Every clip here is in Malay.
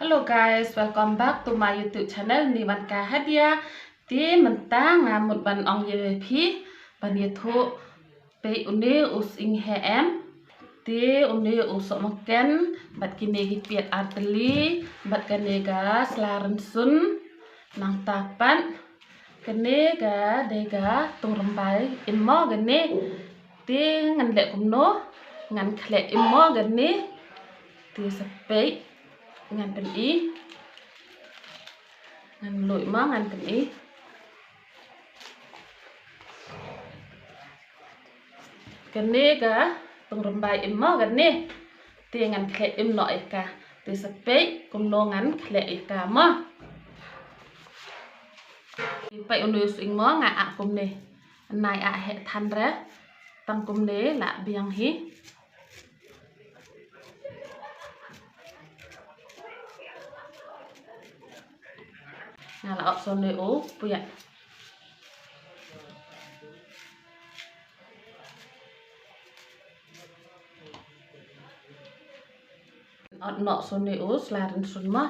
Hello guys, welcome back to my YouTube channel Ni Ban Ka Hadia. Ti mentang một ban ong ye phi ban ye thu pe une us ing hem. Ti une us makan bat kini gi piet arteli bat kene ga slaran sun nang tapan kene ga dega tung rembai immo gene ti ngan le kumno ngan khle immo gene ti sepe ngan pen i ngan lụi má ngan pen i kene ga tung rembai immo gene ti ngan khle im no eka ti sepe kumno ngan khle eka ma pai unu swing mo nga a kum ne nai a he than ra tang kum ne la biang hi nga la op son ne o puya ot no son ne o slarin sun ma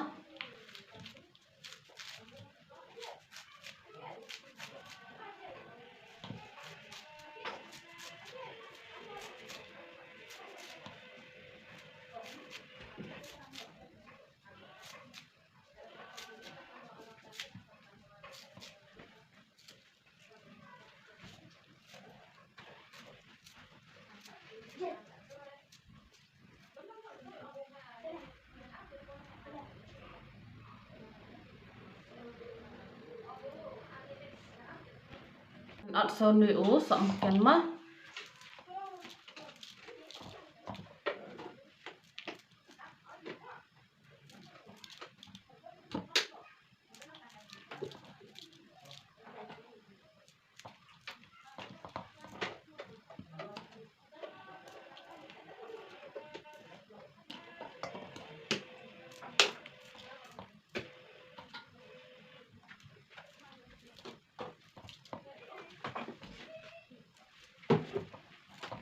ot son ne o som kan ma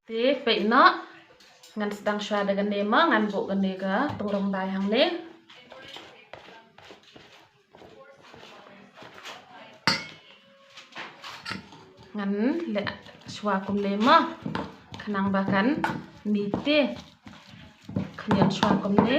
ti pe no ngan sedang shwa dengan ne ma ngan bu gan ne ga tung rembai hang ne ngan le shwa kum ne ma khanang ba kan ni te khnian shwa kum ne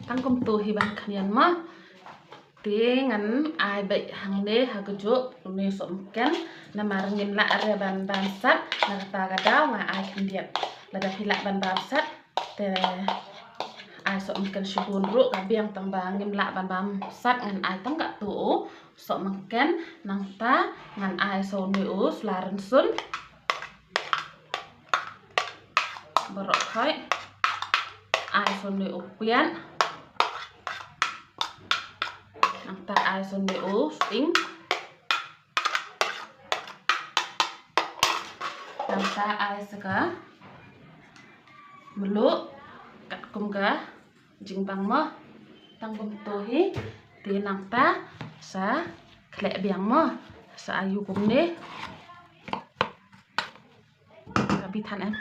tang kum tu hi ban khnian ma ti ngan ai bai hang ne ha ku jo ne som ken na mar ngim la re ban ban sat na ta ga daw nga ai khan diet la da hila ban ban sat te ai som ken shibun ru ka biang tang ba ngim la ban ban sat ngan ai tang ka tu som ken nang ta ngan ai so ne u slaran sun borok khoi ai so ne u pian nang ta ai son ne o sting nang ta ai saka melu kat kum ga jing bang mo tang kum to hi ti nang ta sa khle biang mo sa ayu kum ne ka bi than em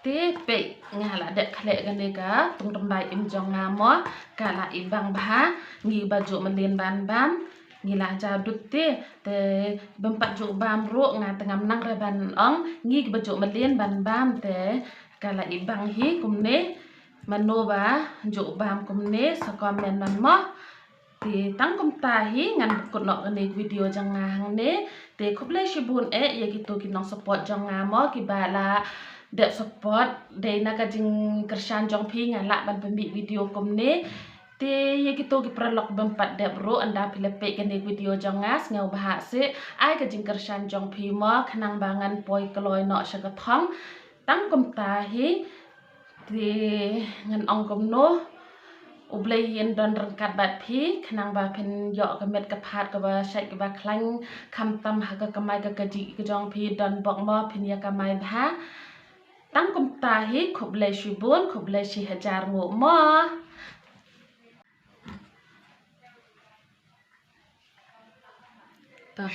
ti pe nga la de khle gan ne ga tung rembai im jong nga mo ka la i bang ba ngi ba jo melin ban ban ngi la ja dut te bempat jo bam ro nga tengam nang re ban ong ngi ba jo melin ban bam te ka la i bang hi kum ne mano ba jo bam kum ne sa komen man mo Te tangkum tahi ngan kut nok ni video janga hang ne te kuble shibun ya gitu kinong support janga mo ki bala dep support de na ka jing kersan jong pi ngan la ban pembi video kum ne te ya gitu ki pralok bempat dep ro anda pilepe ke ni video jangas ngau bahak se ai ka jing kersan jong pi mo khnang bangan poi kloi no shagathong tangkum tahi te ngan ong kum no ublay yen don rengkat bat pi khnang ba phen yo ka met ka phat ka ba sai ka ba khlang kham tam ha ka kamai ka kaji ka jong pi don bok mo phen ya ka mai bha tangkum tahi khoblay shibun khoblay shi hajar ngo mo ta